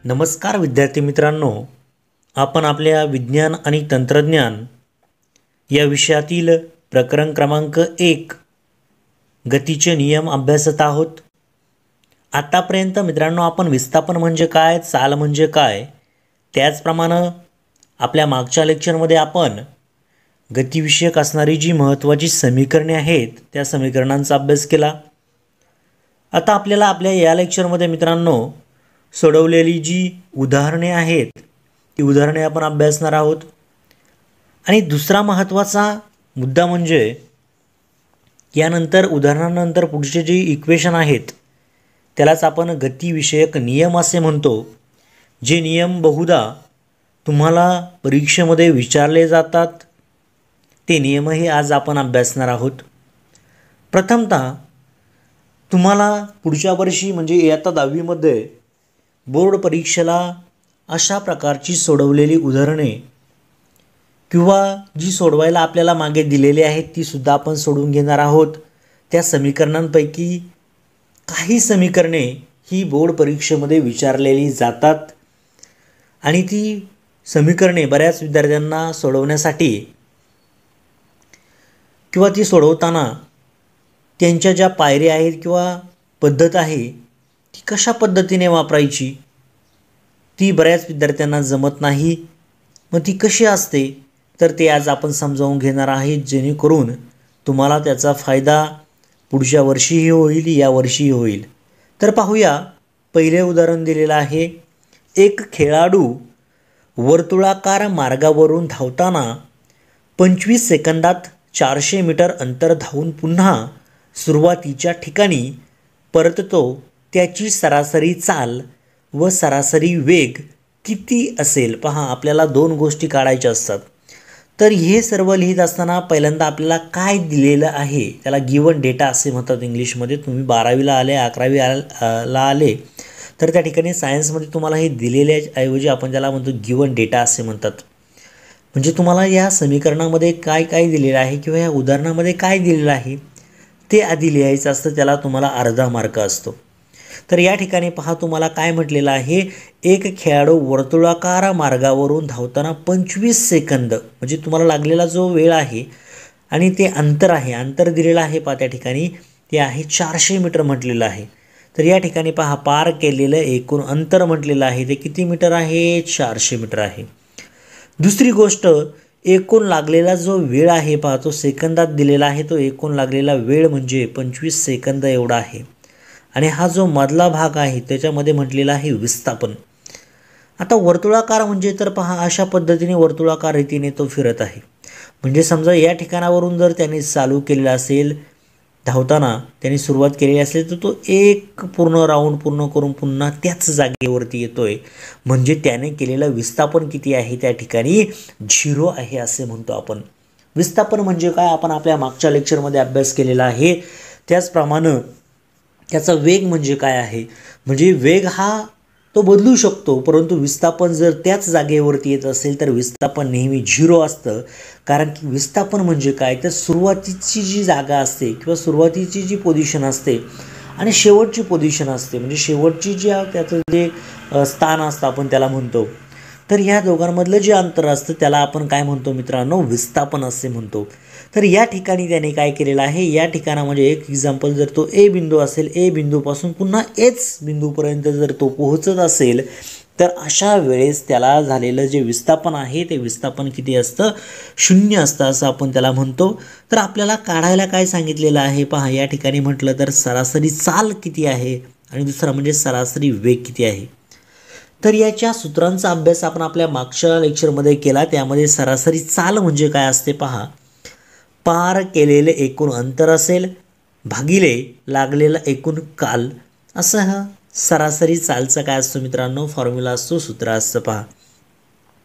नमस्कार विद्यार्थी मित्रांनो, आपण आपल्या विज्ञान आणि तंत्रज्ञान या विषयातील प्रकरण क्रमांक 1 गतीचे नियम अभ्यासत आहोत। आतापर्यंत मित्रांनो आपण विस्थापन म्हणजे काय, चाल म्हणजे काय, त्याचप्रमाणे आपल्या मागच्या लेक्चरमध्ये आपण गतीविषयक असणारी जी महत्त्वाची समीकरणे आहेत त्या समीकरणांचा अभ्यास केला। आता आपल्याला आपल्या या लेक्चरमध्ये मित्रांनो सोडवलेली जी उदाहरणे आहेत ती उदाहरणे आपण अभ्यासणार आहोत। आणि दुसरा महत्त्वाचा मुद्दा म्हणजे यानंतर उदाहरणानंतर पुढचे जे इक्वेशन आहेत त्यालाच आपण गतीविषयक नियम असे म्हणतो। जे नियम बहुधा तुम्हाला परीक्षेमध्ये विचारले जातात ते नियमही आज आपण अभ्यासणार आहोत। प्रथमतः तुम्हाला पुढच्या वर्षी म्हणजे इयत्ता 10वी मध्ये बोर्ड परीक्षेला अशा प्रकारची सोडवलेली उदाहरणे किंवा जी सोडवायला आपल्याला मागे दिलेली आहेत ती सुद्धा आपण सोडून घेणार आहोत। त्या समीकरणांपैकी काही समीकरणे ही बोर्ड परीक्षेमध्ये विचारलेली जातात आणि ती समीकरणे बऱ्याच विद्यार्थ्यांना सोडवण्यासाठी किंवा ती सोडवताना त्यांच्या ज्या पायऱ्या आहेत किंवा पद्धत आहे ती कशा पद्धतीने वापरायची ती बऱ्याच विद्यार्थ्यांना जमत नाही। मग ती कशी असते तर ते आज आपण समजावून घेणार आहे, जेणेकरून तुम्हाला त्याचा फायदा पुढच्या वर्षीही होईल, या वर्षीही होईल। तर पाहूया, पहिले उदाहरण दिलेलं आहे। एक खेळाडू वर्तुळाकार मार्गावरून धावताना 25 सेकंदात 400 मीटर अंतर धावून पुन्हा सुरुवातीच्या ठिकाणी परततो, त्याची सरासरी चाल व सरासरी वेग किती असेल। पहा, आपल्याला दोन गोष्टी काढायच्या असतात। तर हे सर्व लिहित असताना पहिल्यांदा आपल्याला काय दिलेलं आहे त्याला गिवन डेटा असे म्हणतात इंग्लिशमध्ये। तुम्ही 12वीला आले, 11वीला आले तर त्या ठिकाणी सायन्समध्ये तुम्हाला हे दिलेल्या ऐवजी आपण त्याला म्हणतो गिवन डेटा असे म्हणतात। म्हणजे तुम्हाला या समीकरणामध्ये काय काय दिलेलं आहे किंवा या उदाहरणामध्ये काय दिलेलं आहे ते आधी लिहायचं असतं, त्याला तुम्हाला अर्धा मार्क असतो। तर या ठिकाणी पहा, तुम्हाला काय म्हटलेलं आहे, एक खेळाडू वर्तुळाकार मार्गावरून धावताना 25 सेकंद म्हणजे तुम्हाला लागलेला जो वेळ आहे आणि ते अंतर आहे, अंतर दिलेलं आहे पहा त्या ठिकाणी ते आहे 400 मीटर म्हटलेलं आहे। तर या ठिकाणी पहा, पार केलेलं एकूण अंतर म्हटलेलं आहे ते किती मीटर आहे, 400 मीटर आहे। दुसरी गोष्ट, एकूण लागलेला जो वेळ आहे पहा तो सेकंदात दिलेला आहे, तो एकूण लागलेला वेळ म्हणजे 25 सेकंद एवढा आहे। आणि हा जो मधला भाग आहे त्याच्यामध्ये म्हटलेला आहे विस्थापन। आता वर्तुळाकार म्हणजे तर पहा, अशा पद्धतीने वर्तुळाकार रीतीने तो फिरत आहे। म्हणजे समजा या ठिकाणावरून जर त्याने चालू केलेला असेल, धावताना त्याने सुरुवात केलेली असेल तर तो एक पूर्ण राऊंड पूर्ण करून पुन्हा त्याच जागेवरती येतोय, म्हणजे त्याने केलेलं विस्थापन किती आहे त्या ठिकाणी 0 आहे असे म्हणतो आपण। विस्थापन म्हणजे काय आपण आपल्या मागच्या लेक्चरमध्ये अभ्यास केलेला आहे। त्याचप्रमाणे त्याचा वेग म्हणजे काय आहे, म्हणजे वेग हा तो बदलू शकतो, परंतु विस्थापन जर त्याच जागेवरती येत असेल तर विस्थापन नेहमी 0 असतं। कारण की विस्थापन म्हणजे काय तर सुरुवातीची जी जागा असते किंवा सुरुवातीची जी पोझिशन असते आणि शेवटची पोझिशन असते, म्हणजे शेवटची जी त्याचं जे स्थान असतं आपण त्याला म्हणतो, तर ह्या दोघांमधलं जे अंतर असतं त्याला आपण काय म्हणतो मित्रांनो, विस्थापन असे म्हणतो। तर या ठिकाणी त्याने काय केलेलं आहे, या ठिकाणामध्ये एक एक्झाम्पल, जर तो ए बिंदू असेल, ए बिंदूपासून पुन्हा एच बिंदूपर्यंत जर तो पोहोचत असेल तर अशा वेळेस त्याला झालेलं जे विस्थापन आहे ते विस्थापन किती असतं, 0 असतं असं आपण त्याला म्हणतो। तर आपल्याला काढायला काय सांगितलेलं आहे पहा, या ठिकाणी म्हटलं तर सरासरी चाल किती आहे आणि दुसरा म्हणजे सरासरी वेग किती आहे। तर याच्या सूत्रांचा अभ्यास आपण आपल्या मागच्या लेक्चरमध्ये केला। त्यामध्ये सरासरी चाल म्हणजे काय असते पहा, पार केलेले एकूण अंतर असेल भागिले लागलेला एकूण काल, असं हा सरासरी चालचा काय असतो मित्रांनो, फॉर्म्युला असतो, सूत्र असतं पहा।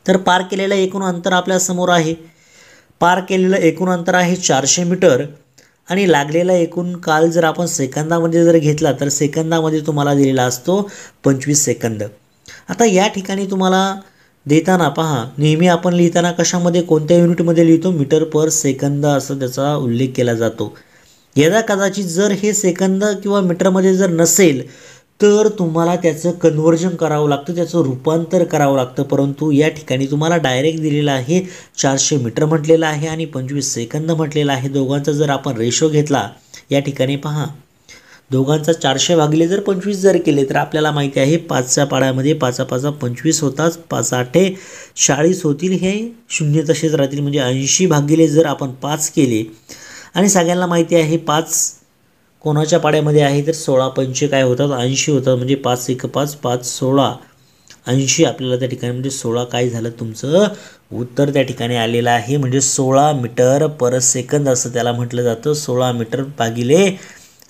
तर पार केलेलं एकूण अंतर आपल्या समोर आहे, पार केलेलं एकूण अंतर आहे 400 मीटर आणि लागलेला एकूण काल जर आपण सेकंदामध्ये जर घेतला तर सेकंदामध्ये तुम्हाला दिलेला असतो 25 सेकंद। आता या ठिकाणी तुम्हाला देताना पहा, नेहमी आपण लिहिताना कशामध्ये कोणत्या युनिटमध्ये लिहितो, मीटर पर सेकंद असं त्याचा उल्लेख केला जातो। यदा कदाचित जर हे सेकंद किंवा मीटरमध्ये जर नसेल तर तुम्हाला त्याचं कन्व्हर्जन करावं लागतं, त्याचं रूपांतर करावं लागतं. परंतु या ठिकाणी तुम्हाला डायरेक्ट दिलेलं आहे 400 मीटर म्हटलेलं आहे आणि 25 सेकंद म्हटलेलं आहे. दोघांचा जर आपण रेशो घेतला या ठिकाणी पहा, दोघांचा 400 भागिले जर 25 जर केले तर आपल्याला माहिती आहे 5च्या पाड्यामध्ये 5 5 25 होतात, 5 8 40 होतील, हे शून्य तसेच राहतील. म्हणजे 80 भागिले जर आपण 5 केले आणि सगळ्यांना माहिती आहे 5 कोणाच्या पाड्यामध्ये आहे तर 16 पंचे काय होतात 80 होतात. म्हणजे 5 1 5 5 16 80 आपल्याला त्या ठिकाणी म्हणजे 16 काय झालं तुमचं उत्तर त्या ठिकाणी आलेलं आहे. म्हणजे 16 मीटर पर सेकंद असं त्याला म्हटलं जातं. 16 मीटर भागिले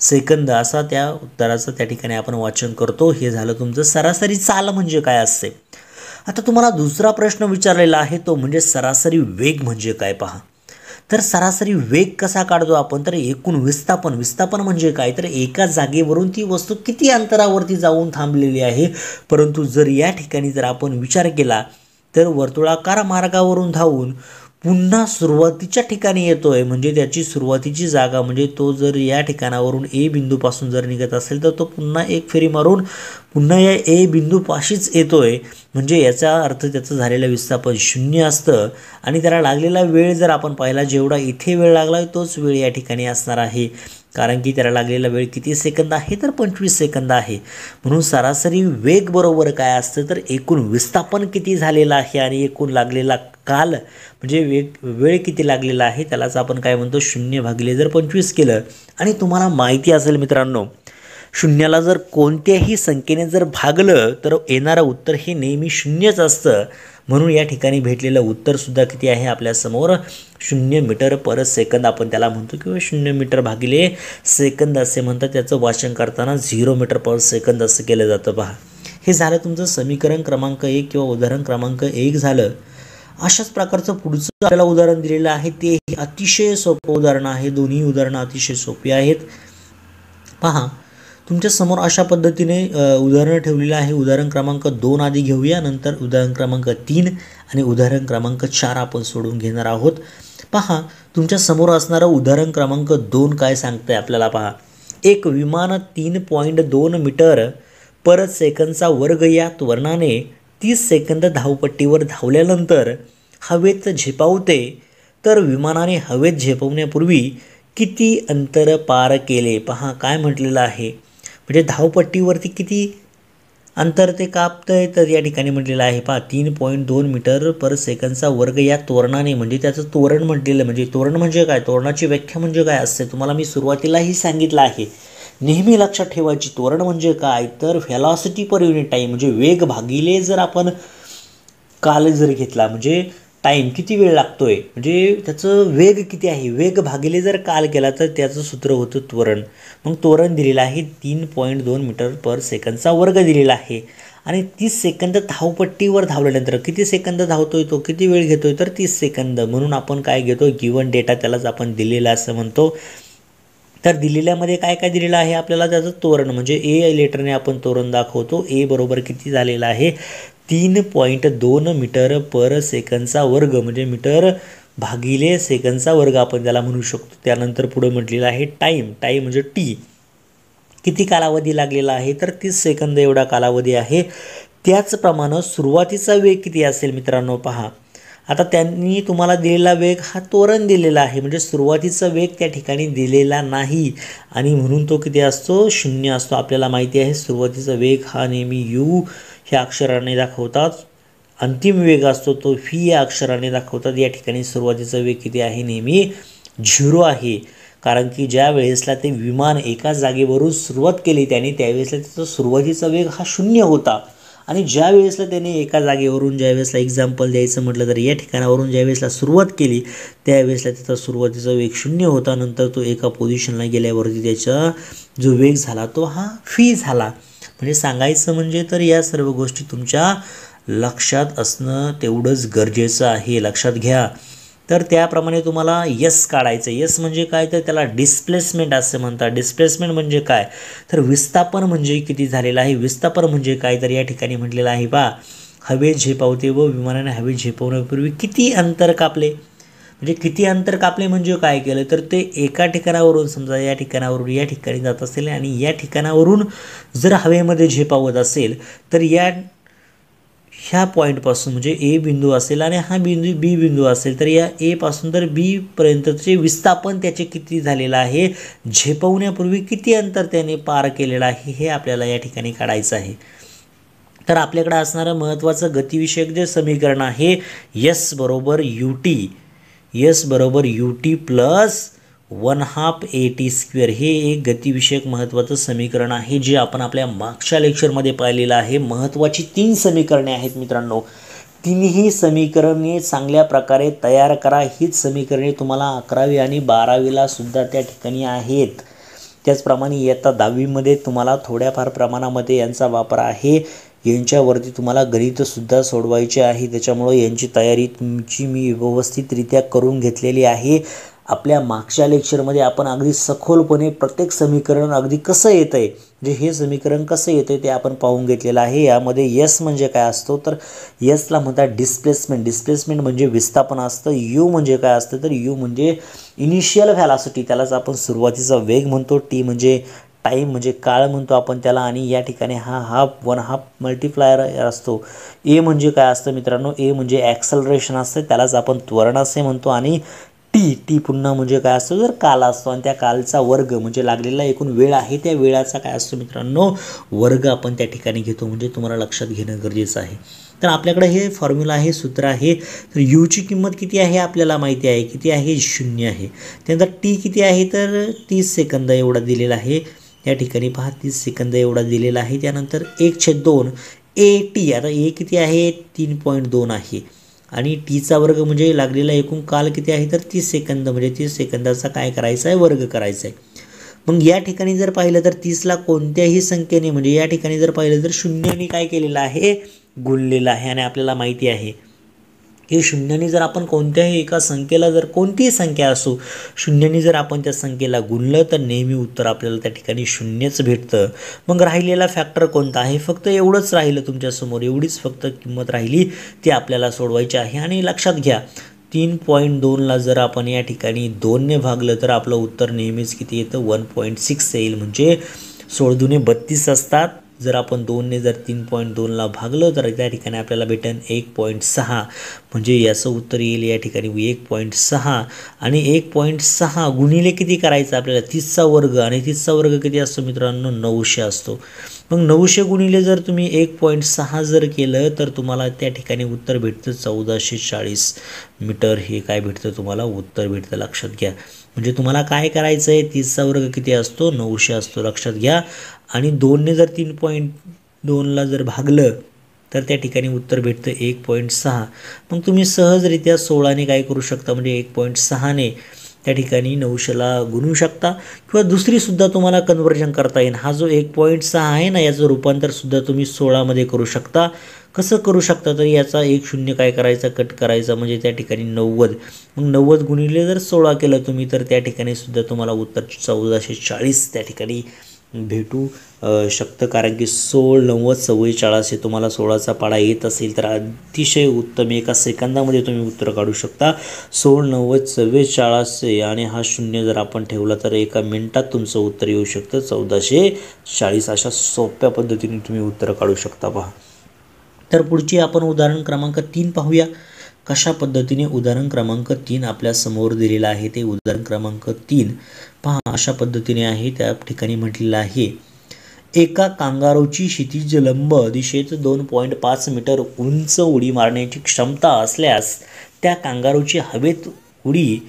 सेकंद असा त्या उत्तराचं त्या ठिकाणी आपण वाचन करतो. हे झालं तुमचं सरासरी चाल म्हणजे काय असते. आता तुम्हाला दुसरा प्रश्न विचारलेला आहे तो म्हणजे सरासरी वेग म्हणजे काय पहा. तर सरासरी वेग कसा काढतो आपण, तर एकूण विस्थापन म्हणजे काय, तर एका जागेवरून ती वस्तू किती अंतरावरती जाऊन थांबलेली आहे. परंतु जर या ठिकाणी जर आपण विचार केला तर वर्तुळाकार मार्गावरून धावून पुन्हा सुरुवातीच्या ठिकाणी येतोय, म्हणजे त्याची सुरुवातीची जागा म्हणजे तो जर या ठिकाणावरून ए बिंदूपासून जर निघत असेल तर तो पुन्हा एक फेरी मारून पुन्हा या ए बिंदूपाशीच येतोय. म्हणजे याचा अर्थ त्याचं झालेलं विस्थापन 0 असतं आणि त्याला लागलेला वेळ जर आपण पाहिला, जेवढा इथे वेळ लागला तोच वेळ या ठिकाणी असणार आहे. कारण की त्याला लागलेला वेळ किती सेकंद आहे तर 25 सेकंद आहे. म्हणून सरासरी वेग बरोबर काय असतं तर एकूण विस्थापन किती झालेलं आहे आणि एकूण लागलेला काल म्हणजे वेळ किती लागलेला आहे त्यालाच आपण काय म्हणतो 0 भागिले जर 25 केलं. आणि तुम्हाला माहिती असेल मित्रांनो, शून्याला जर कोणत्याही संख्येने जर भागलं तर येणारं उत्तर हे नेहमी 0च असतं. म्हणून या ठिकाणी भेटलेलं उत्तरसुद्धा किती आहे आपल्यासमोर 0 मीटर पर सेकंद आपण त्याला म्हणतो किंवा 0 मीटर भागिले सेकंद असे म्हणतात. त्याचं वाचन करताना 0 मीटर पर सेकंद असं केलं जातं पहा. हे झालं तुमचं समीकरण क्रमांक 1 किंवा उदाहरण क्रमांक 1 झालं. अशाच प्रकारचं पुढचं आपल्याला उदाहरण दिलेलं आहे ते अतिशय सोपं उदाहरण आहे. दोन्ही उदाहरणं अतिशय सोपी आहेत. पहा तुमच्या समोर अशा पद्धतीने उदाहरण ठेवलेलं आहे. उदाहरण क्रमांक 2 आधी घेऊया, नंतर उदाहरण क्रमांक 3 आणि उदाहरण क्रमांक 4 आपण सोडून घेणार आहोत. पहा तुमच्या समोर असणारं उदाहरण क्रमांक 2 काय सांगतंय आपल्याला पहा. एक विमान 3.2 मीटर पर सेकंदचा वर्ग या त्वरणाने 30 सेकंद धावपट्टीवर धावल्यानंतर हवेत झेपावते, तर विमानाने हवेत झेपवण्यापूर्वी किती अंतर पार केले. पहा काय म्हटलेलं आहे, म्हणजे धावपट्टीवरती किती अंतर ते कापतंय तर या ठिकाणी म्हटलेलं आहे पहा 3.2 मीटर पर सेकंदचा वर्ग या त्वरणाने. म्हणजे त्याचं त्वरण म्हटलेलं, म्हणजे त्वरण म्हणजे काय, त्वरणाची व्याख्या म्हणजे काय असते तुम्हाला मी सुरुवातीलाही सांगितलं आहे. नेहमी लक्षात ठेवायची त्वरण म्हणजे काय तर व्हेलॉसिटी पर युनिट टाईम, म्हणजे वेग भागिले जर आपण काल जर घेतला म्हणजे टाईम किती वेळ लागतोय म्हणजे त्याचं वेग किती आहे, वेग भागिले जर काल केला तर त्याचं सूत्र होतं त्वरण. मग त्वरण दिलेलं आहे 3.2 मीटर पर सेकंदचा वर्ग दिलेला आहे आणि 30 सेकंद धावपट्टीवर धावल्यानंतर किती सेकंद धावतोय तो, किती वेळ घेतोय तर 30 सेकंद. म्हणून आपण काय घेतो गिवन डेटा त्यालाच आपण दिलेला असं म्हणतो. तर दिलेल्यामध्ये काय काय दिलेलं आहे आपल्याला त्याचं त्वरण, म्हणजे ए लेटरने आपण त्वरण दाखवतो. ए बरोबर किती झालेलं आहे 3.2 मीटर पर सेकंदचा वर्ग, म्हणजे मीटर भागिले सेकंदचा वर्ग आपण त्याला म्हणू शकतो. त्यानंतर पुढे म्हटलेलं आहे टाईम म्हणजे टी, किती कालावधी लागलेला आहे तर 30 सेकंद एवढा कालावधी आहे. त्याचप्रमाणे सुरुवातीचा वेग किती असेल मित्रांनो पहा. आता त्यांनी तुम्हाला दिलेला वेग हा त्वरण दिलेला आहे, म्हणजे सुरुवातीचा वेग त्या ठिकाणी दिलेला नाही आणि म्हणून तो किती असतो 0 असतो. आपल्याला माहिती आहे सुरुवातीचा वेग हा नेहमी यू ह्या अक्षराने दाखवतात, अंतिम वेग असतो तो व्ही या अक्षराने दाखवतात. या ठिकाणी सुरुवातीचा वेग किती आहे नेहमी 0 आहे. कारण की ज्या वेळेसला ते विमान एका जागेवरून सुरुवात केली त्याने त्यावेळेसला त्याचा सुरुवातीचा वेग हा 0 होता आणि ज्या वेळेसला त्याने एका जागेवरून ज्यावेळेसला एक्झाम्पल द्यायचं म्हटलं तर या ठिकाणावरून ज्यावेळेसला सुरुवात केली त्यावेळेसला त्याचा सुरुवातीचा वेग 0 होता. नंतर तो एका पोझिशनला गेल्यावरती त्याचा जो वेग झाला तो हा व्ही झाला. म्हणजे सांगायचं म्हणजे तर या सर्व गोष्टी तुमच्या लक्षात असणं तेवढंच गरजेचं आहे, लक्षात घ्या. तर त्याप्रमाणे तुम्हाला यस काढायचं. यस म्हणजे काय तर त्याला डिस्प्लेसमेंट असं म्हणतात. डिस्प्लेसमेंट म्हणजे काय तर विस्थापन म्हणजे किती झालेलं आहे. विस्थापन म्हणजे काय तर या ठिकाणी म्हटलेलं आहे पहा हवेत झेपावते व विमानाने हवेत झेपवण्यापूर्वी किती अंतर कापले. म्हणजे किती अंतर कापले म्हणजे काय केलं तर ते एका ठिकाणावरून समजा या ठिकाणावरून या ठिकाणी जात असेल आणि या ठिकाणावरून जर हवेमध्ये झेपावत असेल तर ह्या पॉईंटपासून म्हणजे ए बिंदू असेल आणि हा बिंदू बी बिंदू असेल तर या ए पासून तर बी पर्यंतचे विस्थापन त्याचे किती झालेलं आहे, झेपवण्यापूर्वी किती अंतर त्याने पार केलेलं आहे हे आपल्याला या ठिकाणी काढायचं आहे. तर आपल्याकडे असणारं महत्त्वाचं गतिविषयक जे समीकरण आहे एस बरोबर यू टी प्लस 1/2 AT², हे एक गतिविषयक महत्त्वाचं समीकरण आहे जे आपण आपल्या मागच्या लेक्चरमध्ये पाहिलेलं आहे. महत्त्वाची 3 समीकरणे आहेत मित्रांनो. तिन्ही समीकरणे चांगल्या प्रकारे तयार करा. हीच समीकरणे तुम्हाला 11वी आणि 12वीला सुद्धा त्या ठिकाणी आहेत. त्याचप्रमाणे इयत्ता 10वीमध्ये तुम्हाला थोड्याफार प्रमाणामध्ये यांचा वापर आहे. यांच्यावरती तुम्हाला गणितसुद्धा सोडवायचे आहे. त्याच्यामुळे यांची तयारी तुमची मी व्यवस्थितरित्या करून घेतलेली आहे. आपल्या मागच्या लेक्चरमध्ये आपण अगदी सखोलपणे प्रत्येक समीकरण अगदी कसं येतं आहे, म्हणजे हे समीकरण कसं येतं आहे ते आपण पाहून घेतलेलं आहे. यामध्ये यस म्हणजे काय असतो तर यसला म्हणतात डिस्प्लेसमेंट म्हणजे विस्थापन असतं. यू म्हणजे काय असतं तर यू म्हणजे इनिशियल व्हॅलॉसिटी, त्यालाच आपण सुरुवातीचा वेग म्हणतो. टी म्हणजे टाईम म्हणजे काळ म्हणतो आपण त्याला. आणि या ठिकाणी हा 1/2 मल्टिप्लायर असतो. ए म्हणजे काय असतं मित्रांनो, ए म्हणजे ॲक्सलरेशन असतं, त्यालाच आपण त्वरण असे म्हणतो. आणि टी पुन्हा म्हणजे काय असतो तर काल असतो आणि त्या कालचा वर्ग म्हणजे लागलेला एकूण वेळ आहे त्या वेळाचा काय असतो मित्रांनो वर्ग आपण त्या ठिकाणी घेतो. म्हणजे तुम्हाला लक्षात घेणं गरजेचं आहे. तर आपल्याकडे हे फॉर्म्युला आहे, सूत्र आहे. तर यूची किंमत किती आहे आपल्याला माहिती आहे, किती आहे 0 आहे. त्यानंतर टी किती आहे तर 30 सेकंद एवढा दिलेला आहे. या ठिकाणी पहा 30 सेकंद एवढा दिलेला आहे. त्यानंतर 1/2 AT, आता ए किती आहे 3.2 आहे आणि टीचा वर्ग म्हणजे लागलेला एकूण काल किती आहे तर 30 सेकंद, म्हणजे 30 सेकंदाचा काय करायचा आहे वर्ग करायचा आहे. मग या ठिकाणी जर पाहिलं तर 30ला कोणत्याही संख्येने म्हणजे या ठिकाणी जर पाहिलं तर शून्याने काय केलेलं आहे गुणलेलं आहे. आणि आपल्याला माहिती आहे की शून्याने जर आपण कोणत्याही एका संख्येला जर कोणतीही संख्या असो शून्याने जर आपण त्या संख्येला गुणलं तर नेहमी उत्तर आपल्याला त्या ठिकाणी शून्यच भेटतं. मग राहिलेला फॅक्टर कोणता आहे, फक्त एवढंच राहिलं तुमच्यासमोर, एवढीच फक्त किंमत राहिली ती आपल्याला सोडवायची आहे. आणि लक्षात घ्या 3.2ला जर आपण या ठिकाणी 2ने भागलं तर आपलं उत्तर नेहमीच किती येतं 1.6 येईल. म्हणजे 16 × 32 असतात. जर आपण 2ने जर 3.2ला भागलं तर त्या ठिकाणी आपल्याला भेटेल 1.6, म्हणजे याचं उत्तर येईल या ठिकाणी 1.6. आणि 1.6 गुणिले किती करायचं आपल्याला 30चा वर्ग, आणि 30चा वर्ग किती असतो मित्रांनो 900 असतो. मग 900 गुणिले जर तुम्ही 1.6 जर केलं तर तुम्हाला त्या ठिकाणी उत्तर भेटतं 1440 मीटर. हे काय भेटतं तुम्हाला उत्तर भेटतं, लक्षात घ्या. म्हणजे तुम्हाला काय करायचं आहे 30चा वर्ग किती असतो 900 असतो, लक्षात घ्या. आणि 2ने जर 3.2ला जर भागलं तर त्या ठिकाणी उत्तर भेटतं 1.6. मग तुम्ही सहजरित्या 16ने काय करू शकता म्हणजे 1.6ने त्या ठिकाणी 900ला गुणू शकता. किंवा दुसरीसुद्धा तुम्हाला कन्व्हर्जन करता येईल. हा जो 1.6 आहे ना याचं रूपांतरसुद्धा तुम्ही 16मध्ये करू शकता. कसं करू शकता तर याचा 1 काय करायचा कट करायचा म्हणजे त्या ठिकाणी 90. मग 90 गुणिले जर 16 केलं तुम्ही तर त्या ठिकाणी सुद्धा तुम्हाला उत्तर 1440 त्या ठिकाणी भेटू शकतं. कारण की 16, 90, 44 हे तुम्हाला 16चा पाढा येत असेल तर अतिशय उत्तम, एका सेकंदामध्ये तुम्ही उत्तर काढू शकता. 16, 90, 44 आणि हा 0 जर आपण ठेवला तर एका मिनिटात तुमचं उत्तर येऊ शकतं 1440. अशा सोप्या पद्धतीने तुम्ही उत्तर काढू शकता. पहा तर पुढची आपण उदाहरण क्रमांक 3 पाहूया. कशा पद्धतीने उदाहरण क्रमांक 3 आपल्या समोर दिलेलं आहे ते उदाहरण क्रमांक 3 पहा. अशा पद्धतीने आहे, त्या ठिकाणी म्हटलेलं आहे एका कांगारूची क्षितिज लंब दिशेत 2.5 मीटर उंच उडी मारण्याची क्षमता असल्यास त्या कांगारूची हवेत उडी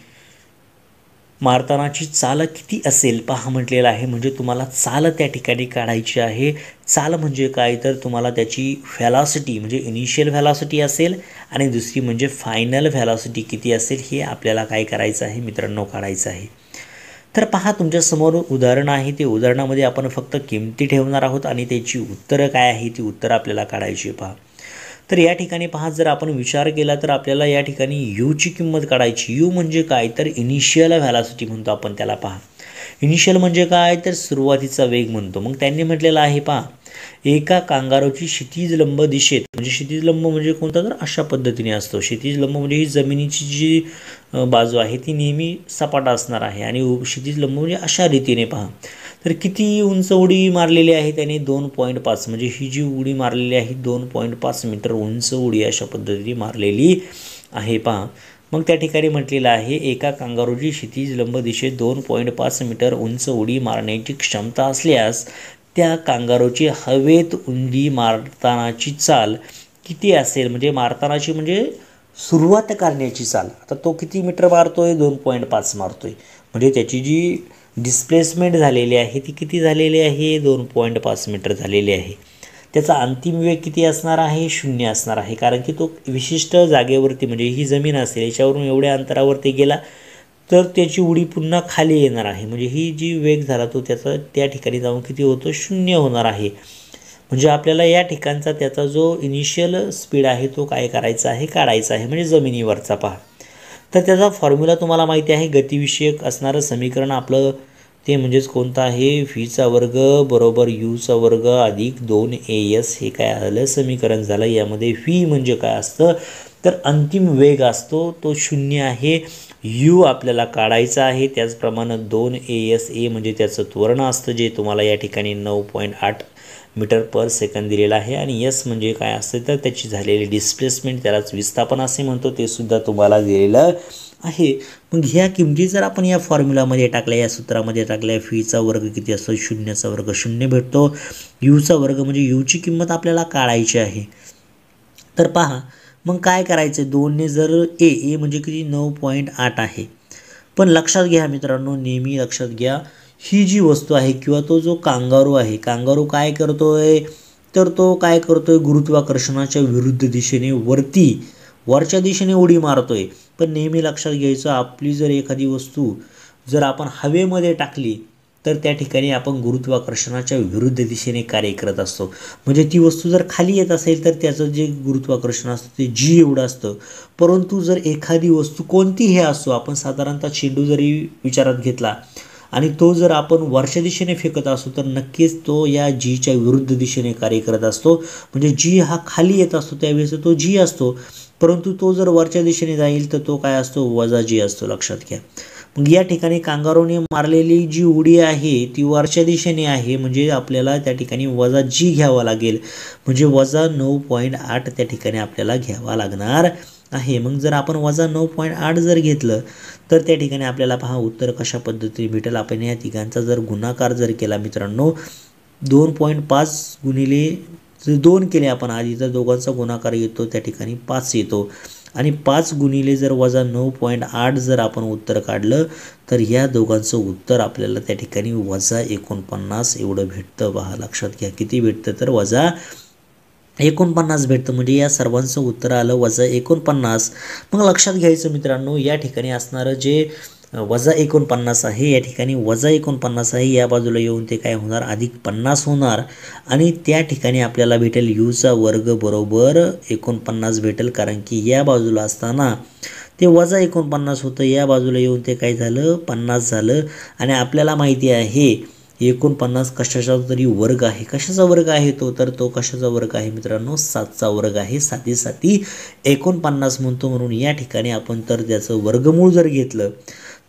मारतानाची चाल किती असेल पहा म्हटलेलं आहे. म्हणजे तुम्हाला चाल त्या ठिकाणी काढायची आहे. चाल म्हणजे काय तर तुम्हाला त्याची व्हॅलॉसिटी म्हणजे इनिशियल व्हॅलॉसिटी असेल आणि दुसरी म्हणजे फायनल व्हॅलॉसिटी किती असेल हे आपल्याला काय करायचं आहे मित्रांनो काढायचं आहे. तर पहा तुमच्यासमोर उदाहरण आहे, ते उदाहरणामध्ये आपण फक्त किमती ठेवणार आहोत आणि त्याची उत्तरं काय आहे ती उत्तरं आपल्याला काढायची. पहा तर या ठिकाणी पहा जर आपण विचार केला तर आपल्याला या ठिकाणी यूची किंमत काढायची. यू म्हणजे काय तर इनिशियल व्हॅलॉसिटी म्हणतो आपण त्याला. पहा इनिशियल म्हणजे काय तर सुरुवातीचा वेग म्हणतो. मग त्यांनी म्हटलेलं आहे पहा एका कांगारूची क्षितिज लंब दिशेत, म्हणजे क्षितिज लंब म्हणजे कोणता, तर अशा पद्धतीने असतो. क्षितिज लंब म्हणजे ही जमिनीची जी बाजू आहे ती नेहमी सपाट असणार आहे, आणि क्षितिज लंब म्हणजे अशा रीतीने पहा. तर किती उंच उडी मारलेली आहे त्याने, 2.5, म्हणजे ही जी उडी मारलेली आहे 2.5 मीटर उंच उडी अशा पद्धतीने मारलेली आहे पहा. मग त्या ठिकाणी म्हटलेलं आहे एका कांगारूची क्षितिज लंब दिशेत 2.5 मीटर उंच उडी मारण्याची क्षमता असल्यास त्या कांगारूची हवेत उडी मारतानाची चाल किती असेल, म्हणजे मारतानाची म्हणजे सुरुवात करण्याची चाल. आता तो किती मीटर मारतोय, 2.5 मारतोय, म्हणजे त्याची जी डिस्प्लेसमेंट झालेली आहे ती किती झालेली आहे, 2.5 मीटर झालेली आहे. त्याचा अंतिम वेग किती असणार आहे, 0 असणार आहे, कारण की तो विशिष्ट जागेवरती, म्हणजे ही जमीन असेल याच्यावरून एवढ्या अंतरावरती गेला तर त्याची उडी पुन्हा खाली येणार आहे, म्हणजे ही जी वेग झाला तो त्याचा त्या ठिकाणी जाऊन किती होतो, 0 होणार आहे. म्हणजे आपल्याला या ठिकाणचा त्याचा जो इनिशियल स्पीड आहे तो काय करायचा आहे, काढायचा आहे, म्हणजे जमिनीवरचा पहा. तर त्याचा फॉर्म्युला तुम्हाला माहिती आहे, गतिविषयक असणारं समीकरण आपलं ते म्हणजेच कोणतं आहे, व्हीचा वर्ग बरोबर यूचा वर्ग अधिक 2as, हे काय आलं समीकरण झालं. यामध्ये व्ही म्हणजे काय असतं, तर अंतिम वेग असतो तो 0 आहे. यू आपल्याला काढायचा आहे, त्याचप्रमाणे 2as ए म्हणजे त्याचं त्वरण असतं जे तुम्हाला या ठिकाणी 9.8 मीटर पर सेकंद दिलेला आहे, आणि एस म्हणजे काय असतं तर त्याची झालेली डिस्प्लेसमेंट, त्यालाच विस्थापन असे म्हणतो, ते सुद्धा तुम्हाला दिलेलं आहे. मग ह्या किमती जर आपण या फॉर्म्युलामध्ये टाकल्या, या सूत्रामध्ये टाकल्या, व्हीचा वर्ग किती असतो, 0चा वर्ग 0 भेटतो. यूचा वर्ग म्हणजे यूची किंमत आपल्याला काढायची आहे. तर पहा मग काय करायचं, 2ने जर ए म्हणजे किती 9.8 आहे. पण लक्षात घ्या मित्रांनो, नेहमी लक्षात घ्या, ही जी वस्तू आहे किंवा तो जो कांगारू आहे, कांगारू काय करतोय, तर तो काय करतोय, गुरुत्वाकर्षणाच्या विरुद्ध दिशेने वरच्या दिशेने उडी मारतोय. पण नेहमी लक्षात घ्यायचं, आपली जर एखादी वस्तू जर आपण हवेमध्ये टाकली तर त्या ठिकाणी आपण गुरुत्वाकर्षणाच्या विरुद्ध दिशेने कार्य करत असतो. म्हणजे ती वस्तू जर खाली येत असेल तर त्याचं जे गुरुत्वाकर्षण असतं ते जी एवढं असतं. परंतु जर एखादी वस्तू कोणतीही असो, आपण साधारणतः चेंडू जरी विचारात घेतला आणि तो जर आपण वरच्या दिशेने फेकत असतो तर नक्कीच तो या जीच्या विरुद्ध दिशेने कार्य करत असतो. म्हणजे जी हा खाली येत असतो त्यावेळेस तो जी असतो, परंतु तो जर वरच्या दिशेने जाईल तर तो काय असतो, वजा जी असतो, लक्षात घ्या. मग या ठिकाणी कांगारूने मारलेली जी उडी आहे ती वरच्या दिशेने आहे, म्हणजे आपल्याला त्या ठिकाणी वजा जी घ्यावा लागेल, म्हणजे वजा 9.8 त्या ठिकाणी आपल्याला घ्यावा लागणार आहे. मग जर आपण वजा 9.8 जर घेतलं तर त्या ठिकाणी आपल्याला पहा उत्तर कशा पद्धतीने भेटेल. आपण या तिघांचा जर गुणाकार जर केला मित्रांनो, 2.5 गुणिले 2 केले आपण आधी, तर दोघांचा गुणाकार येतो त्या ठिकाणी 5 येतो, आणि 5 गुणिले जर वजा 9.8 जर आपण उत्तर काढलं तर या दोघांचं उत्तर आपल्याला त्या ठिकाणी वजा 49 एवढं भेटतं. पहा लक्षात घ्या किती भेटतं, तर वजा 49 भेटतं, म्हणजे या सर्वांचं उत्तर आलं वजा 49. मग लक्षात घ्यायचं मित्रांनो, या ठिकाणी असणारं जे वजा 49 आहे, या ठिकाणी वजा 49 आहे, या बाजूला येऊन ते काय होणार, अधिक 50 होणार, आणि त्या ठिकाणी आपल्याला भेटेल यूचा वर्ग बरोबर 49 भेटेल, कारण की या बाजूला असताना ते वजा 49 होतं, या बाजूला येऊन ते काय झालं, 50 झालं. आणि आपल्याला माहिती आहे 49 कशाचा तरी वर्ग आहे. कशाचा वर्ग आहे तो, तर तो कशाचा वर्ग आहे मित्रांनो, 7चा वर्ग आहे. 7 49 म्हणतो, म्हणून या ठिकाणी आपण तर त्याचं वर्गमूळ जर घेतलं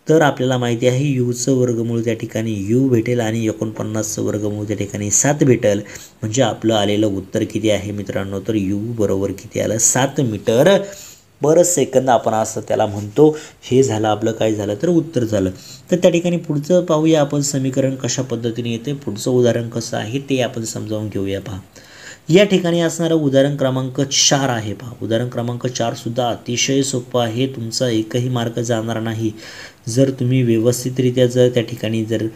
तर आपल्याला माहिती आहे यूचं वर्गमूळ त्या ठिकाणी यू भेटेल, आणि 49चं वर्गमूळ त्या ठिकाणी 7 भेटेल. म्हणजे आपलं आलेलं उत्तर किती आहे मित्रांनो, तर यू बरोबर किती आलं, 7 मीटर पर सेकंद आपण असं त्याला म्हणतो. हे झालं आपलं काय झालं, तर उत्तर झालं. तर त्या ठिकाणी पुढचं पाहूया आपण समीकरण कशा पद्धतीने येते, पुढचं उदाहरण कसं आहे ते आपण समजावून घेऊया. पहा या ठिकाणी असणारं उदाहरण क्रमांक 4 आहे. पहा उदाहरण क्रमांक 4 सुद्धा अतिशय सोपं आहे, तुमचा एकही मार्क जाणार नाही जर तुम्ही व्यवस्थितरित्या जर त्या ठिकाणी जर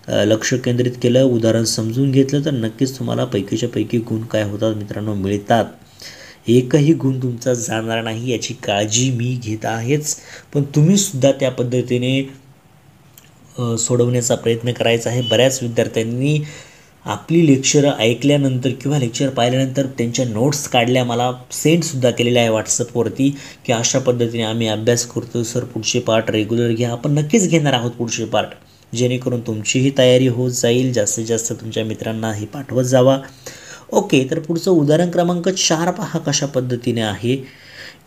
लक्ष केंद्रित केलं, उदाहरण समजून घेतलं, तर नक्कीच तुम्हाला पैकीच्या पैकी गुण काय होतात मित्रांनो, मिळतात. एकही गुण तुमचा जाणार नाही याची काळजी मी घेत आहेच, पण तुम्हीसुद्धा त्या पद्धतीने सोडवण्याचा प्रयत्न करायचा आहे. बऱ्याच विद्यार्थ्यांनी आपली लेक्चर ऐकल्यानंतर किंवा लेक्चर पाहिल्यानंतर त्यांच्या नोट्स काढल्या, मला सेंडसुद्धा केलेल्या आहे व्हॉट्सअपवरती, की अशा पद्धतीने आम्ही अभ्यास करतो सर, पुढचे पार्ट रेग्युलर घ्या. आपण नक्कीच घेणार आहोत पुढचे पार्ट, जेणेकरून तुमचीही तयारी होत जाईल. जास्तीत जास्त तुमच्या मित्रांनाही पाठवत जावा. ओके, तर पुढचं उदाहरण क्रमांक 4 पहा कशा पद्धतीने आहे.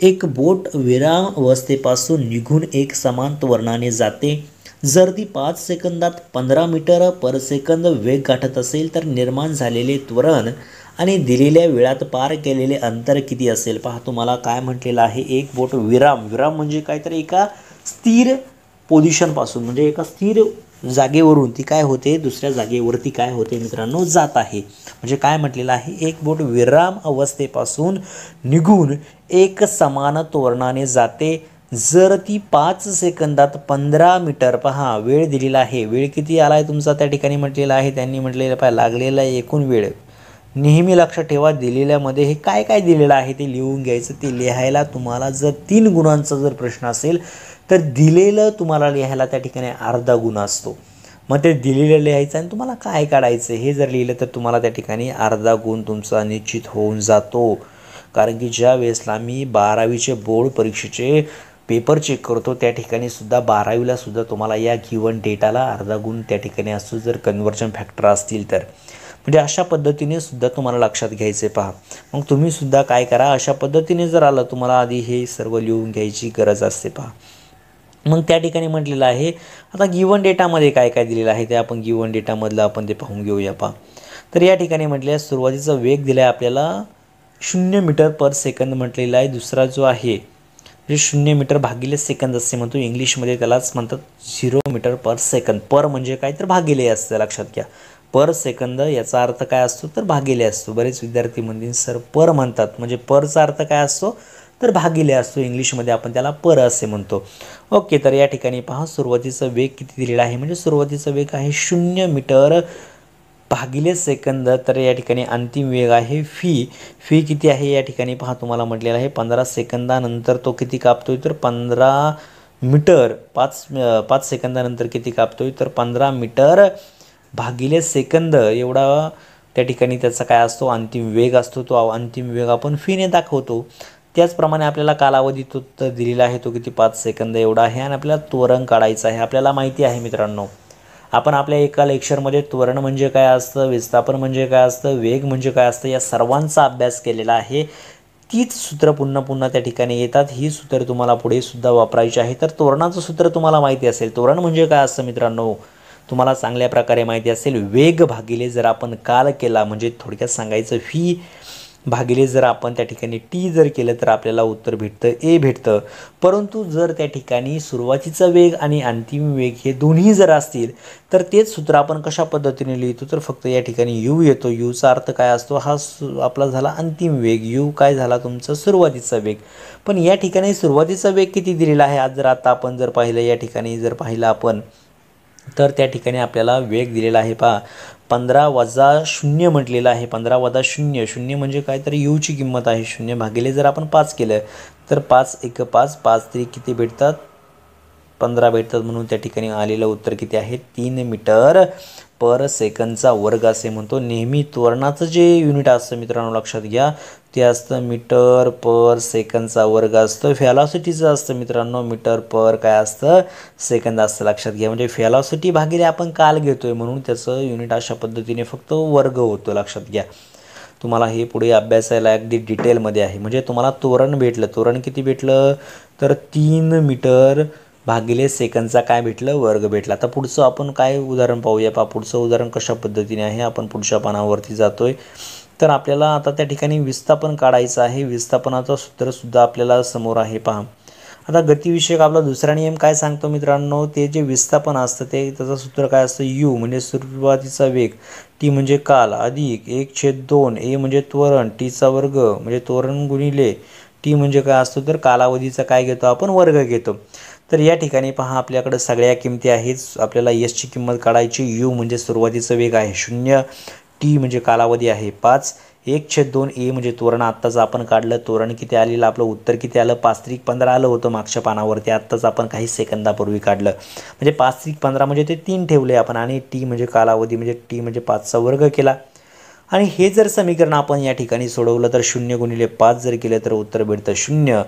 एक बोट विराम अवस्थेपासून निघून एक समान त्वरणाने जाते. जर ती 5 सेकंदात 15 मीटर पर सेकंद वेग गाठत असेल तर निर्माण झालेले त्वरण आणि दिलेल्या वेळात पार केलेले अंतर किती असेल. पहा तुम्हाला काय म्हटलेलं आहे. एक बोट विराम म्हणजे काय तर एका स्थिर पोझिशनपासून म्हणजे एका स्थिर जागेवरून ती काय होते दुसऱ्या जागेवरती काय होते मित्रांनो जात आहे. म्हणजे काय म्हटलेलं आहे. एक बोट विराम अवस्थेपासून निघून एक समान त्वरणाने जाते. जर ती 5 सेकंदात 15 मीटर पहा वेळ दिलेला आहे. वेळ किती आला आहे तुमचा त्या ठिकाणी म्हटलेला आहे. त्यांनी म्हटलेलं पहा लागलेला एकूण वेळ नेहमी लक्षात ठेवा. दिलेल्यामध्ये हे काय काय दिलेलं आहे ते लिहून घ्यायचं. ते लिहायला तुम्हाला जर 3 गुणांचा जर प्रश्न असेल तर दिलेलं तुम्हाला लिहायला त्या ठिकाणी अर्धा गुण असतो. मग ते दिलेलं लिहायचं आणि तुम्हाला काय काढायचं हे जर लिहिलं तर तुम्हाला त्या ठिकाणी अर्धा गुण तुमचा निश्चित होऊन जातो. कारण की ज्या वेळेसला मी 12वीचे बोर्ड परीक्षेचे पेपर चेक करतो त्या ठिकाणी सुद्धा 12वीला सुद्धा तुम्हाला या गिवन डेटाला अर्धा गुण त्या ठिकाणी असतो जर कन्व्हर्जन फॅक्टर असतील तर. म्हणजे अशा पद्धतीने सुद्धा तुम्हाला लक्षात घ्यायचे पहा. मग तुम्ही सुद्धा काय करा अशा पद्धतीने जर आलं तुम्हाला आधी हे सर्व लिहून घ्यायची गरज असते पहा. मग त्या ठिकाणी म्हटलेलं आहे. आता गिवन डेटामध्ये काय काय दिलेलं आहे ते आपण गिवन डेटामधलं आपण ते पाहून घेऊया पहा. तर या ठिकाणी म्हटले सुरुवातीचा वेग दिला आहे आपल्याला 0 मीटर पर सेकंद म्हटलेला आहे. दुसरा जो आहे म्हणजे 0 मीटर भागिले सेकंद असे म्हणतो. इंग्लिशमध्ये त्यालाच म्हणतात 0 मीटर पर सेकंद. पर म्हणजे काय तर भागिले असतं लक्षात घ्या. पर सेकंद याचा अर्थ काय असतो तर भागिले असतो. बरेच विद्यार्थी म्हणतील सर पर म्हणतात म्हणजे परचा अर्थ काय असतो तर भागिले असतो. इंग्लिशमध्ये आपण त्याला पर असे म्हणतो. ओके, तर या ठिकाणी पहा सुरुवातीचा वेग किती दिलेला आहे. म्हणजे सुरुवातीचा वेग आहे 0 मीटर भागिले सेकंद. तर या ठिकाणी अंतिम वेग आहे फी किती आहे या ठिकाणी पहा तुम्हाला म्हटलेलं आहे 15 सेकंदानंतर तो किती कापतोय तर 15 मीटर 5 सेकंदानंतर किती कापतोय तर 15 मीटर भागिले सेकंद एवढा त्या ठिकाणी त्याचा काय असतो अंतिम वेग असतो. तो अंतिम वेग आपण फीने दाखवतो. त्याचप्रमाणे आपल्याला कालावधी तो दिलेला आहे तो किती 5 सेकंद एवढा आहे आणि आपल्याला त्वरण काढायचं आहे. आपल्याला माहिती आहे मित्रांनो आपण आपल्या एका लेक्चरमध्ये त्वरण म्हणजे काय असतं विस्थापन म्हणजे काय असतं वेग म्हणजे काय असतं या सर्वांचा अभ्यास केलेला आहे. तीच सूत्र पुन्हा पुन्हा त्या ठिकाणी येतात. ही सूत्र तुम्हाला पुढे सुद्धा वापरायची आहे. तर त्वरणाचं सूत्र तुम्हाला माहिती असेल. त्वरण म्हणजे काय असतं मित्रांनो तुम्हाला चांगल्या प्रकारे माहिती असेल. वेग भागिले जर आपण काल केला म्हणजे थोडक्यात सांगायचं फी भागिले जर आपण त्या ठिकाणी टी जर केलं तर आपल्याला उत्तर भेटतं ए भेटतं. परंतु जर त्या ठिकाणी सुरुवातीचा वेग आणि अंतिम वेग हे दोन्ही जर असतील तर तेच सूत्र आपण कशा पद्धतीने लिहितो तर फक्त या ठिकाणी यू येतो. यूचा अर्थ काय असतो हा आपला झाला अंतिम वेग. यू काय झाला तुमचा सुरुवातीचा वेग. पण या ठिकाणी सुरुवातीचा वेग किती दिलेला आहे आज जर आता आपण जर पाहिलं या ठिकाणी जर पाहिलं आपण तर त्या ठिकाणी आपल्याला वेग दिलेला आहे पहा 15 वजा 0 म्हटलेलं आहे. 15 वजा 0 म्हणजे काय तर यूची किंमत आहे 0 भागिले जर आपण 5 केलं तर 5 1 5 5 3 किती भेटतात 15 भेटतात. म्हणून त्या ठिकाणी आलेलं उत्तर किती आहे 3 मीटर पर सेकंदचा वर्ग असे म्हणतो. नेहमी त्वरणाचं जे युनिट असतं मित्रांनो लक्षात घ्या ते असतं मीटर पर सेकंदचा वर्ग असतं. व्हेलॉसिटीचं असतं मित्रांनो मीटर पर काय असतं सेकंद असतं लक्षात घ्या. म्हणजे व्हेलॉसिटी भागिले आपण काल घेतोय म्हणून त्याचं युनिट अशा पद्धतीने फक्त वर्ग होतो लक्षात घ्या. तुम्हाला हे पुढे अभ्यासायला अगदी डिटेलमध्ये आहे. म्हणजे तुम्हाला त्वरण भेटलं. त्वरण किती भेटलं तर 3 मीटर भागिले सेकंदचा काय भेटलं वर्ग भेटला. आता पुढचं आपण काय उदाहरण पाहूया पहा. पुढचं उदाहरण कशा पद्धतीने आहे आपण पुढच्या पानावरती जातोय. तर आपल्याला आता त्या ठिकाणी विस्थापन काढायचं आहे. विस्थापनाचं सूत्रसुद्धा आपल्याला समोर आहे पहा. आता गतिविषयक आपला दुसरा नियम काय सांगतो मित्रांनो ते जे विस्थापन असतं ते त्याचं सूत्र काय असतं यू म्हणजे सुरुवातीचा वेग टी म्हणजे काल अधिक 1/2 ए म्हणजे त्वरण टीचा वर्ग म्हणजे त्वरण गुणिले टी म्हणजे काय असतो तर कालावधीचा काय घेतो आपण वर्ग घेतो. तर या ठिकाणी पहा आपल्याकडे सगळ्या किमती आहेत. आपल्याला एसची किंमत काढायची. यू म्हणजे सुरुवातीचा वेग आहे 0 टी म्हणजे कालावधी आहे 5 1/2 ए म्हणजे त्वरण आत्ताच आपण काढलं. त्वरण किती आलेलं आपलं उत्तर किती आलं 5-15 आलं होतं मागच्या पानावरती. आत्ताच आपण काही सेकंदापूर्वी काढलं म्हणजे 5-15 म्हणजे ते 3 ठेवले आपण आणि टी म्हणजे कालावधी म्हणजे टी म्हणजे 5चा वर्ग केला. आणि हे जर समीकरण आपण या ठिकाणी सोडवलं तर 0 × 5 जर केलं तर उत्तर भेटतं 0.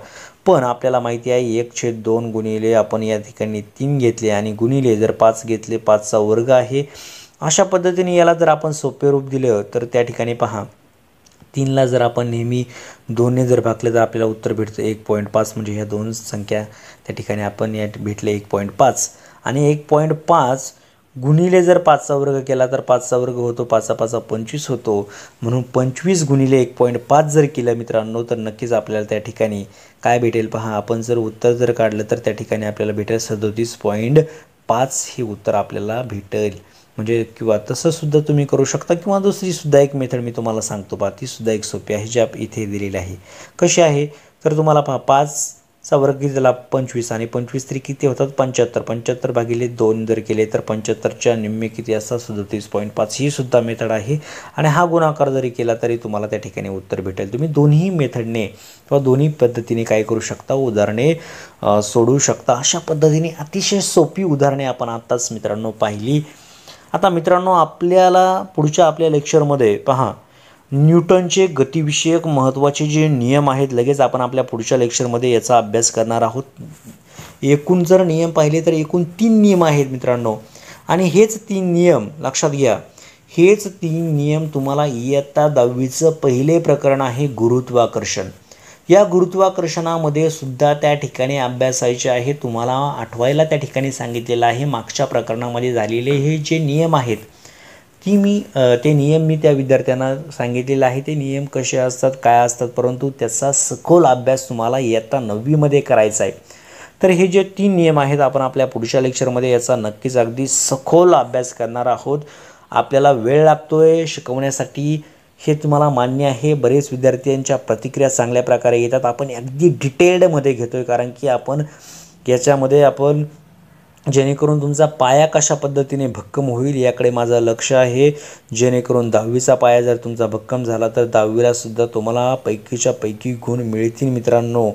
पण आपल्याला माहिती आहे 1/2 गुणिले आपण या ठिकाणी 3 घेतले आणि गुणिले जर 5 घेतले 5चा वर्ग आहे. अशा पद्धतीने याला जर आपण सोपे रूप दिलं तर त्या ठिकाणी पहा 3ला जर आपण नेहमी 2ने जर भागले तर आपल्याला उत्तर भेटतं 1.5. म्हणजे ह्या दोन संख्या त्या ठिकाणी आपण या भेटले 1.5 आणि 1.5 गुणिले जर 5चा वर्ग केला तर 5चा वर्ग होतो 5 5 25 होतो. म्हणून 25 गुणिले 1.5 जर केलं मित्रांनो तर नक्कीच आपल्याला त्या ठिकाणी काय भेटेल पहा. आपण जर उत्तर जर काढलं तर त्या ठिकाणी आपल्याला भेटेल 37.5 हे उत्तर आपल्याला भेटेल. म्हणजे किंवा तसंसुद्धा तुम्ही करू शकता किंवा दुसरीसुद्धा एक मेथड मी तुम्हाला सांगतो पहा, तीसुद्धा एक सोपी आहे जी इथे दिलेली आहे. कशी आहे तर तुम्हाला पहा 5चा वर्ग किती झाला 25 आणि 25 तरी किती होतात 75. 75 भागिले 2 जर केले तर 75च्या निम्मे किती असतात 37.5. ही सुद्धा मेथड आहे आणि हा गुणाकार जरी केला तरी तुम्हाला त्या ठिकाणी उत्तर भेटेल. तुम्ही दोन्ही मेथडने किंवा दोन्ही पद्धतीने काय करू शकता उदाहरणे सोडवू शकता. अशा पद्धतीने अतिशय सोपी उदाहरणे आपण आत्ताच मित्रांनो पाहिली. आता मित्रांनो आपल्याला पुढच्या आपल्या लेक्चरमध्ये पहा न्यूटनचे गतिविषयक महत्त्वाचे जे नियम आहेत लगेच आपण आपल्या पुढच्या लेक्चरमध्ये याचा अभ्यास करणार आहोत. एकूण जर नियम पाहिले तर एकूण 3 नियम आहेत मित्रांनो आणि हेच 3 नियम लक्षात घ्या. हेच 3 नियम तुम्हाला इयत्ता 10वीचं पहिले प्रकरण आहे गुरुत्वाकर्षण. या गुरुत्वाकर्षणामध्ये सुद्धा त्या ठिकाणी अभ्यासायचे आहे. तुम्हाला आठवायला त्या ठिकाणी सांगितलेलं आहे मागच्या प्रकरणामध्ये झालेले हे जे नियम आहेत ते नियम मी त्या विद्यार्थ्यांना सांगितलेलं आहे. ते नियम कसे असतात काय असतात परंतु त्याचा सखोल अभ्यास तुम्हाला इयत्ता 9वीमध्ये करायचा आहे. तर हे जे 3 नियम आहेत आपण आपल्या पुढच्या लेक्चरमध्ये याचा नक्कीच अगदी सखोल अभ्यास करणार आहोत. आपल्याला वेळ लागतोय शिकवण्यासाठी हे तुम्हाला मान्य आहे. बरेच विद्यार्थ्यांच्या प्रतिक्रिया चांगल्या प्रकारे येतात. आपण अगदी डिटेल्डमध्ये घेतो आहे कारण की आपण याच्यामध्ये आपण जेणेकरून तुमचा पाया कशा पद्धतीने भक्कम होईल याकडे माझं लक्ष आहे. जेणेकरून 10वीचा पाया जर तुमचा भक्कम झाला तर 10वीला सुद्धा तुम्हाला पैकीच्या पैकी गुण मिळतील मित्रांनो.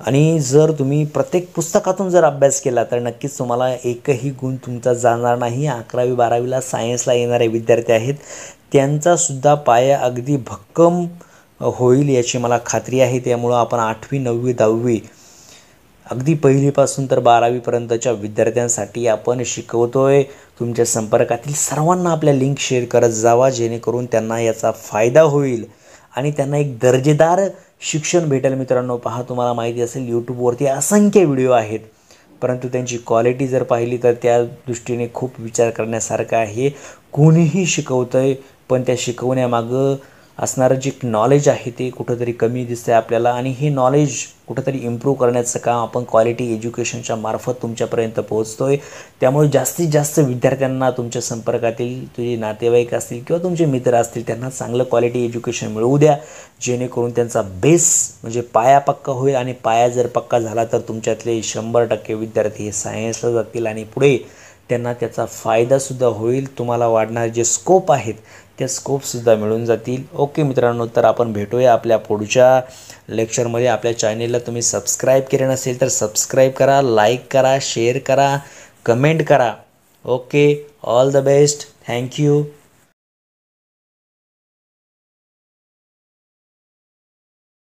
आणि जर तुम्ही प्रत्येक पुस्तकातून जर अभ्यास केला तर नक्कीच तुम्हाला एकही गुण तुमचा जाणार नाही. 11वी 12वीला सायन्सला येणारे विद्यार्थी आहेत त्यांचासुद्धा पाया अगदी भक्कम होईल याची मला खात्री आहे. त्यामुळं आपण 8वी 9वी 10वी अगदी पहिलीपासून तर 12वीपर्यंतच्या विद्यार्थ्यांसाठी आपण शिकवतोय. तुमच्या संपर्कातील सर्वांना आपल्या लिंक शेअर करत जावा जेणेकरून त्यांना याचा फायदा होईल आणि त्यांना एक दर्जेदार शिक्षण भेटेल. मित्रांनो पहा तुम्हाला माहिती असेल यूट्यूबवरती असंख्य व्हिडिओ आहेत परंतु त्यांची क्वालिटी जर पाहिली तर त्या दृष्टीने खूप विचार करण्यासारखं आहे. कोणीही शिकवतं आहे पण त्या शिकवण्यामागं असणारं जे नॉलेज आहे ते कुठंतरी कमी दिसतं आहे आपल्याला आणि हे नॉलेज कुठंतरी इम्प्रूव्ह करण्याचं काम आपण क्वालिटी एज्युकेशनच्या मार्फत तुमच्यापर्यंत पोहोचतो आहे. त्यामुळे जास्तीत जास्त विद्यार्थ्यांना तुमच्या संपर्कातील तुझे नातेवाईक असतील किंवा तुमचे मित्र असतील त्यांना चांगलं क्वालिटी एज्युकेशन मिळवू द्या जेणेकरून त्यांचा बेस म्हणजे पाया पक्का होईल. आणि पाया जर पक्का झाला तर तुमच्यातले 100% विद्यार्थी हे सायन्सला जातील आणि पुढे त्यांना त्याचा फायदासुद्धा होईल. तुम्हाला वाढणारे जे स्कोप आहेत त्या स्कोपसुद्धा मिळून जातील. ओके मित्रांनो तर आपण भेटूया आपल्या पुढच्या लेक्चरमध्ये. आपल्या चॅनेलला तुम्ही सबस्क्राईब केले नसेल तर सबस्क्राईब करा, लाईक करा, शेअर करा, कमेंट करा. Okay all the best. Thank you.